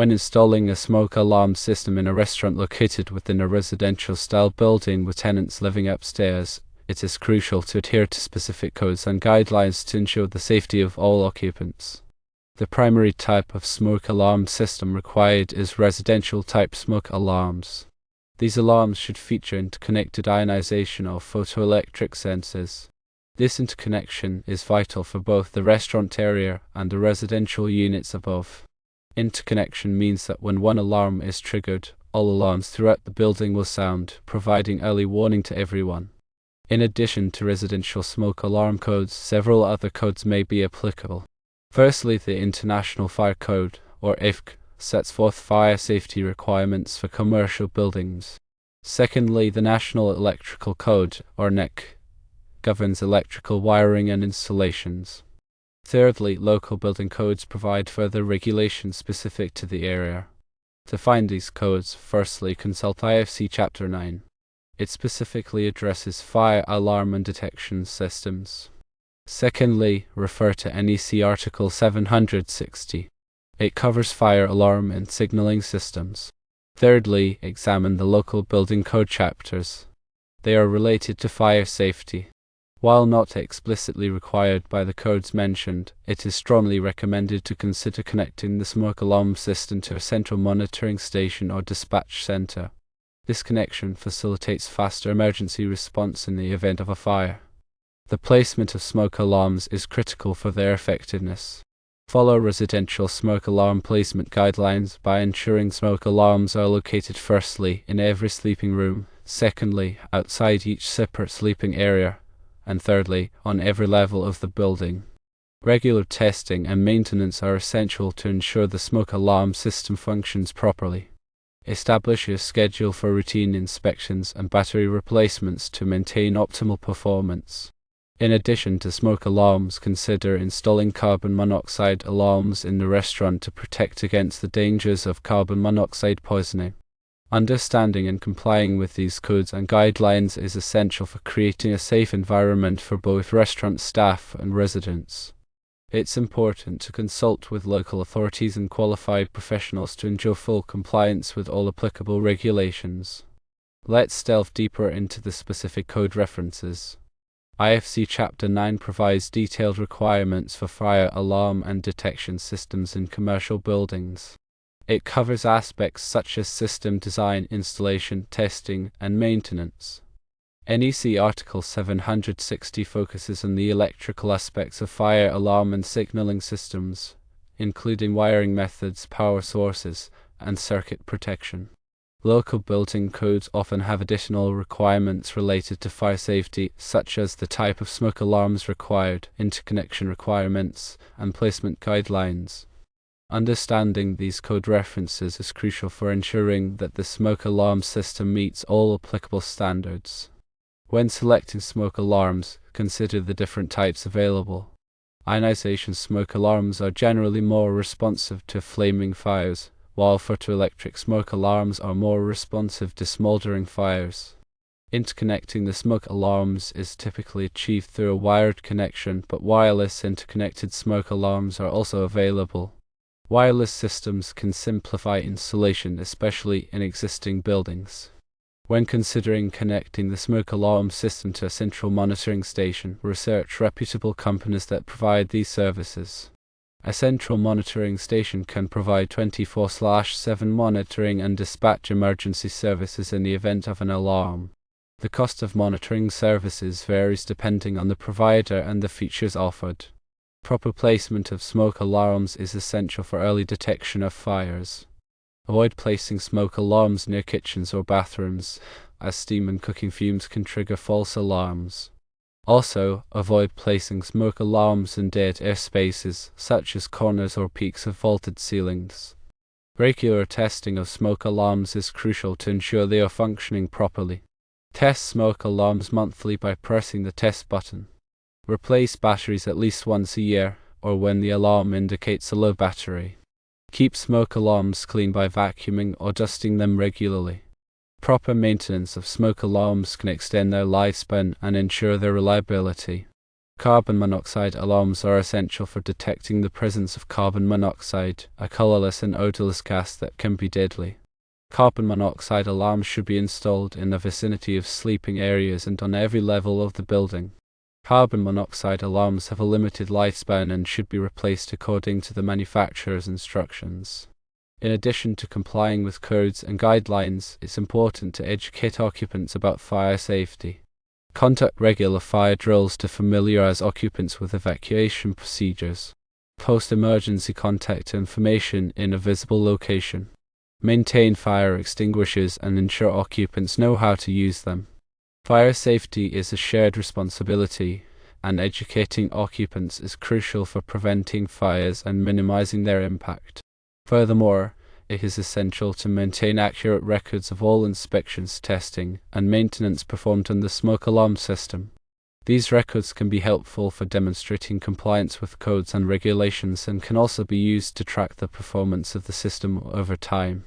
When installing a smoke alarm system in a restaurant located within a residential-style building with tenants living upstairs, it is crucial to adhere to specific codes and guidelines to ensure the safety of all occupants. The primary type of smoke alarm system required is residential-type smoke alarms. These alarms should feature interconnected ionization or photoelectric sensors. This interconnection is vital for both the restaurant area and the residential units above. Interconnection means that when one alarm is triggered, all alarms throughout the building will sound, providing early warning to everyone. In addition to residential smoke alarm codes, several other codes may be applicable. Firstly, the International Fire Code, or IFC, sets forth fire safety requirements for commercial buildings. Secondly, the National Electrical Code, or NEC, governs electrical wiring and installations. Thirdly, local building codes provide further regulations specific to the area. To find these codes, firstly consult IFC Chapter 9. It specifically addresses fire alarm and detection systems. Secondly, refer to NEC Article 760. It covers fire alarm and signaling systems. Thirdly, examine the local building code chapters. They are related to fire safety. While not explicitly required by the codes mentioned, it is strongly recommended to consider connecting the smoke alarm system to a central monitoring station or dispatch center. This connection facilitates faster emergency response in the event of a fire. The placement of smoke alarms is critical for their effectiveness. Follow residential smoke alarm placement guidelines by ensuring smoke alarms are located firstly in every sleeping room, secondly outside each separate sleeping area, and thirdly on every level of the building. Regular testing and maintenance are essential to ensure the smoke alarm system functions properly. Establish a schedule for routine inspections and battery replacements to maintain optimal performance. In addition to smoke alarms, consider installing carbon monoxide alarms in the restaurant to protect against the dangers of carbon monoxide poisoning. Understanding and complying with these codes and guidelines is essential for creating a safe environment for both restaurant staff and residents. It's important to consult with local authorities and qualified professionals to ensure full compliance with all applicable regulations. Let's delve deeper into the specific code references. IFC Chapter 9 provides detailed requirements for fire alarm and detection systems in commercial buildings. It covers aspects such as system design, installation, testing, and maintenance. NEC Article 760 focuses on the electrical aspects of fire alarm and signaling systems, including wiring methods, power sources, and circuit protection. Local building codes often have additional requirements related to fire safety, such as the type of smoke alarms required, interconnection requirements, and placement guidelines. Understanding these code references is crucial for ensuring that the smoke alarm system meets all applicable standards. When selecting smoke alarms, consider the different types available. Ionization smoke alarms are generally more responsive to flaming fires, while photoelectric smoke alarms are more responsive to smoldering fires. Interconnecting the smoke alarms is typically achieved through a wired connection, but wireless interconnected smoke alarms are also available. Wireless systems can simplify installation, especially in existing buildings. When considering connecting the smoke alarm system to a central monitoring station, research reputable companies that provide these services. A central monitoring station can provide 24/7 monitoring and dispatch emergency services in the event of an alarm. The cost of monitoring services varies depending on the provider and the features offered. Proper placement of smoke alarms is essential for early detection of fires. Avoid placing smoke alarms near kitchens or bathrooms, as steam and cooking fumes can trigger false alarms. Also, avoid placing smoke alarms in dead air spaces, such as corners or peaks of vaulted ceilings. Regular testing of smoke alarms is crucial to ensure they are functioning properly. Test smoke alarms monthly by pressing the test button. Replace batteries at least once a year, or when the alarm indicates a low battery. Keep smoke alarms clean by vacuuming or dusting them regularly. Proper maintenance of smoke alarms can extend their lifespan and ensure their reliability. Carbon monoxide alarms are essential for detecting the presence of carbon monoxide, a colorless and odorless gas that can be deadly. Carbon monoxide alarms should be installed in the vicinity of sleeping areas and on every level of the building. Carbon monoxide alarms have a limited lifespan and should be replaced according to the manufacturer's instructions. In addition to complying with codes and guidelines, it's important to educate occupants about fire safety. Conduct regular fire drills to familiarize occupants with evacuation procedures. Post emergency contact information in a visible location. Maintain fire extinguishers and ensure occupants know how to use them. Fire safety is a shared responsibility, and educating occupants is crucial for preventing fires and minimizing their impact. Furthermore, it is essential to maintain accurate records of all inspections, testing, and maintenance performed on the smoke alarm system. These records can be helpful for demonstrating compliance with codes and regulations and can also be used to track the performance of the system over time.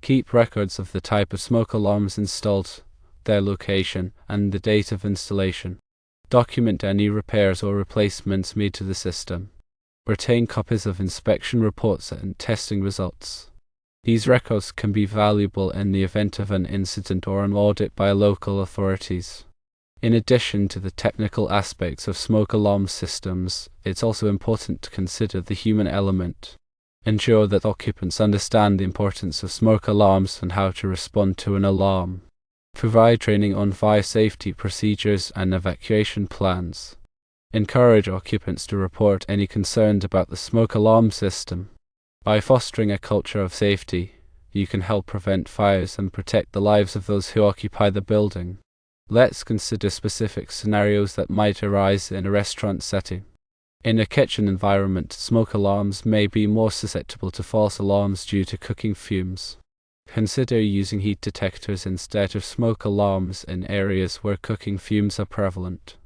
Keep records of the type of smoke alarms installed, their location, and the date of installation. Document any repairs or replacements made to the system. Retain copies of inspection reports and testing results. These records can be valuable in the event of an incident or an audit by local authorities. In addition to the technical aspects of smoke alarm systems, it's also important to consider the human element. Ensure that occupants understand the importance of smoke alarms and how to respond to an alarm. Provide training on fire safety procedures and evacuation plans. Encourage occupants to report any concerns about the smoke alarm system. By fostering a culture of safety, you can help prevent fires and protect the lives of those who occupy the building. Let's consider specific scenarios that might arise in a restaurant setting. In a kitchen environment, smoke alarms may be more susceptible to false alarms due to cooking fumes. Consider using heat detectors instead of smoke alarms in areas where cooking fumes are prevalent.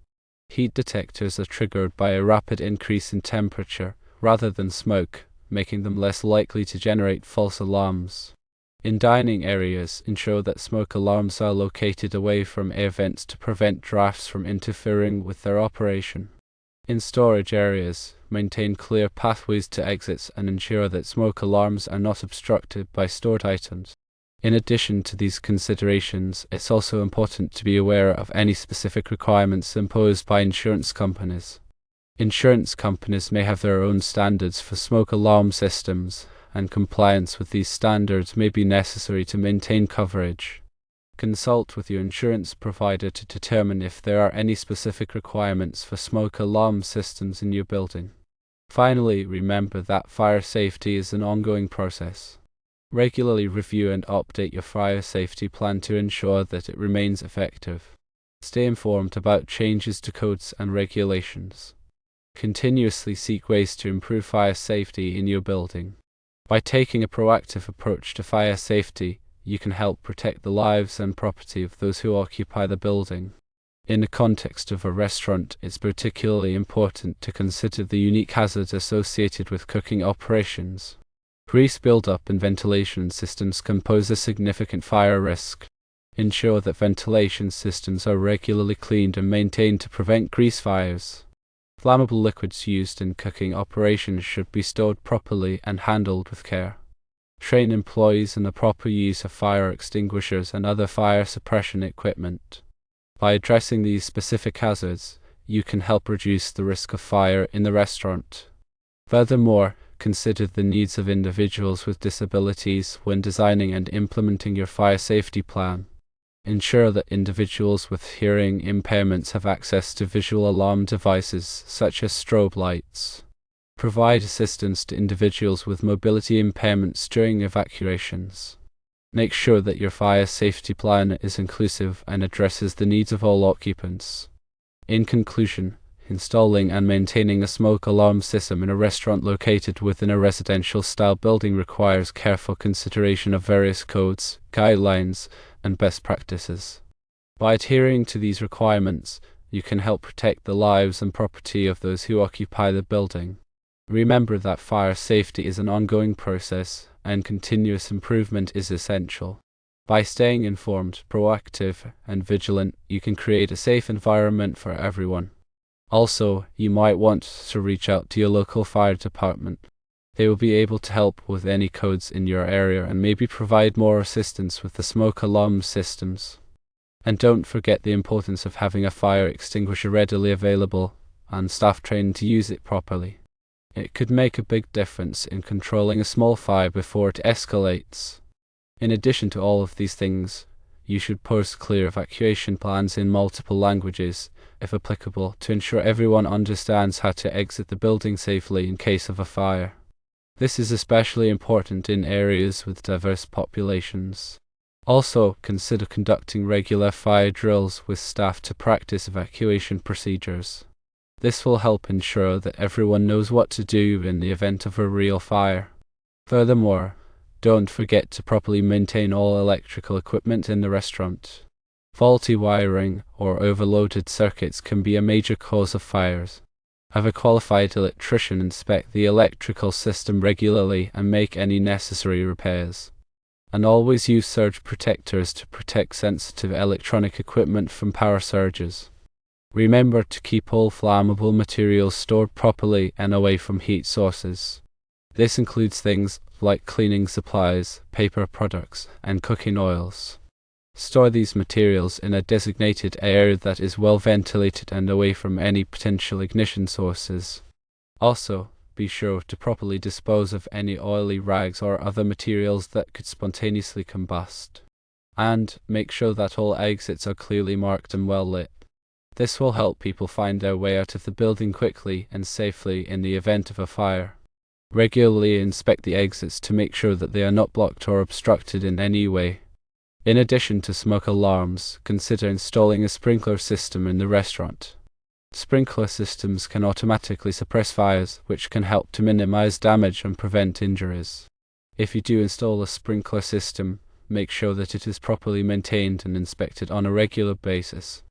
Heat detectors are triggered by a rapid increase in temperature rather than smoke, making them less likely to generate false alarms. In dining areas, ensure that smoke alarms are located away from air vents to prevent drafts from interfering with their operation. In storage areas, maintain clear pathways to exits and ensure that smoke alarms are not obstructed by stored items. In addition to these considerations, it's also important to be aware of any specific requirements imposed by insurance companies. Insurance companies may have their own standards for smoke alarm systems, and compliance with these standards may be necessary to maintain coverage. Consult with your insurance provider to determine if there are any specific requirements for smoke alarm systems in your building. Finally, remember that fire safety is an ongoing process. Regularly review and update your fire safety plan to ensure that it remains effective. Stay informed about changes to codes and regulations. Continuously seek ways to improve fire safety in your building. By taking a proactive approach to fire safety, you can help protect the lives and property of those who occupy the building. In the context of a restaurant, it's particularly important to consider the unique hazards associated with cooking operations. Grease buildup in ventilation systems can pose a significant fire risk. Ensure that ventilation systems are regularly cleaned and maintained to prevent grease fires. Flammable liquids used in cooking operations should be stored properly and handled with care. Train employees in the proper use of fire extinguishers and other fire suppression equipment. By addressing these specific hazards, you can help reduce the risk of fire in the restaurant. Furthermore, consider the needs of individuals with disabilities when designing and implementing your fire safety plan. Ensure that individuals with hearing impairments have access to visual alarm devices such as strobe lights. Provide assistance to individuals with mobility impairments during evacuations. Make sure that your fire safety plan is inclusive and addresses the needs of all occupants. In conclusion, installing and maintaining a smoke alarm system in a restaurant located within a residential-style building requires careful consideration of various codes, guidelines, and best practices. By adhering to these requirements, you can help protect the lives and property of those who occupy the building. Remember that fire safety is an ongoing process, and continuous improvement is essential. By staying informed, proactive, and vigilant, you can create a safe environment for everyone. Also, you might want to reach out to your local fire department. They will be able to help with any codes in your area and maybe provide more assistance with the smoke alarm systems. And don't forget the importance of having a fire extinguisher readily available and staff trained to use it properly. It could make a big difference in controlling a small fire before it escalates. In addition to all of these things, you should post clear evacuation plans in multiple languages, if applicable, to ensure everyone understands how to exit the building safely in case of a fire. This is especially important in areas with diverse populations. Also, consider conducting regular fire drills with staff to practice evacuation procedures. This will help ensure that everyone knows what to do in the event of a real fire. Furthermore, don't forget to properly maintain all electrical equipment in the restaurant. Faulty wiring or overloaded circuits can be a major cause of fires. Have a qualified electrician inspect the electrical system regularly and make any necessary repairs. And always use surge protectors to protect sensitive electronic equipment from power surges. Remember to keep all flammable materials stored properly and away from heat sources. This includes things like cleaning supplies, paper products, and cooking oils. Store these materials in a designated area that is well ventilated and away from any potential ignition sources. Also, be sure to properly dispose of any oily rags or other materials that could spontaneously combust. And make sure that all exits are clearly marked and well lit. This will help people find their way out of the building quickly and safely in the event of a fire. Regularly inspect the exits to make sure that they are not blocked or obstructed in any way. In addition to smoke alarms, consider installing a sprinkler system in the restaurant. Sprinkler systems can automatically suppress fires, which can help to minimize damage and prevent injuries. If you do install a sprinkler system, make sure that it is properly maintained and inspected on a regular basis.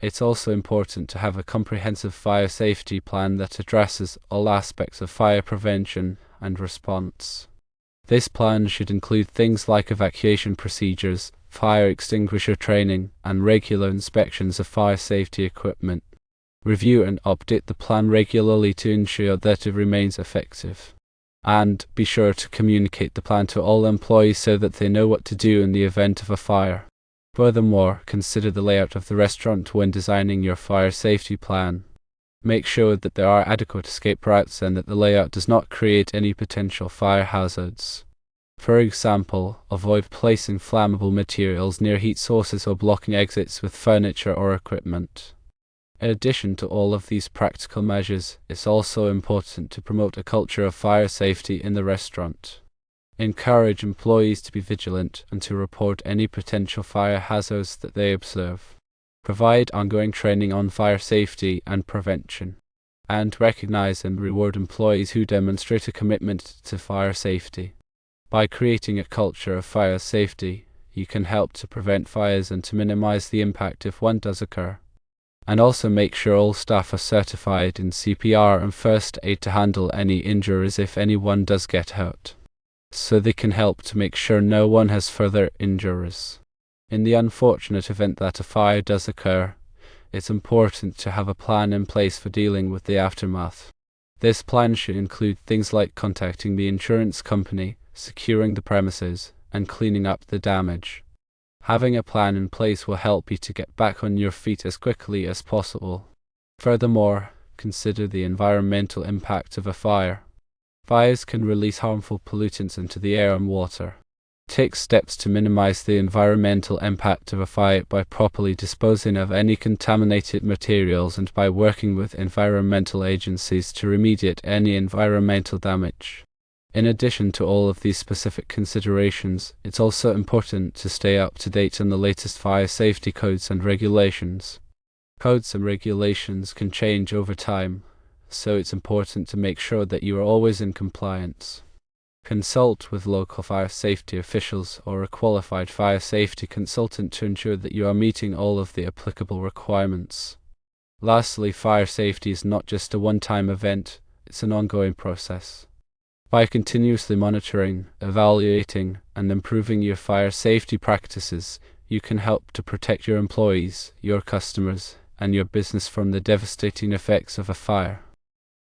It's also important to have a comprehensive fire safety plan that addresses all aspects of fire prevention and response. This plan should include things like evacuation procedures, fire extinguisher training, and regular inspections of fire safety equipment. Review and update the plan regularly to ensure that it remains effective. And be sure to communicate the plan to all employees so that they know what to do in the event of a fire. Furthermore, consider the layout of the restaurant when designing your fire safety plan. Make sure that there are adequate escape routes and that the layout does not create any potential fire hazards. For example, avoid placing flammable materials near heat sources or blocking exits with furniture or equipment. In addition to all of these practical measures, it's also important to promote a culture of fire safety in the restaurant. Encourage employees to be vigilant and to report any potential fire hazards that they observe. Provide ongoing training on fire safety and prevention. And recognize and reward employees who demonstrate a commitment to fire safety. By creating a culture of fire safety, you can help to prevent fires and to minimize the impact if one does occur. And also make sure all staff are certified in CPR and first aid to handle any injuries if anyone does get hurt, so they can help to make sure no one has further injuries. In the unfortunate event that a fire does occur, it's important to have a plan in place for dealing with the aftermath. This plan should include things like contacting the insurance company, securing the premises, and cleaning up the damage. Having a plan in place will help you to get back on your feet as quickly as possible. Furthermore, consider the environmental impact of a fire. Fires can release harmful pollutants into the air and water. Take steps to minimize the environmental impact of a fire by properly disposing of any contaminated materials and by working with environmental agencies to remediate any environmental damage. In addition to all of these specific considerations, it's also important to stay up to date on the latest fire safety codes and regulations. Codes and regulations can change over time, so it's important to make sure that you are always in compliance. Consult with local fire safety officials or a qualified fire safety consultant to ensure that you are meeting all of the applicable requirements. Lastly, fire safety is not just a one-time event, it's an ongoing process. By continuously monitoring, evaluating, and improving your fire safety practices, you can help to protect your employees, your customers, and your business from the devastating effects of a fire.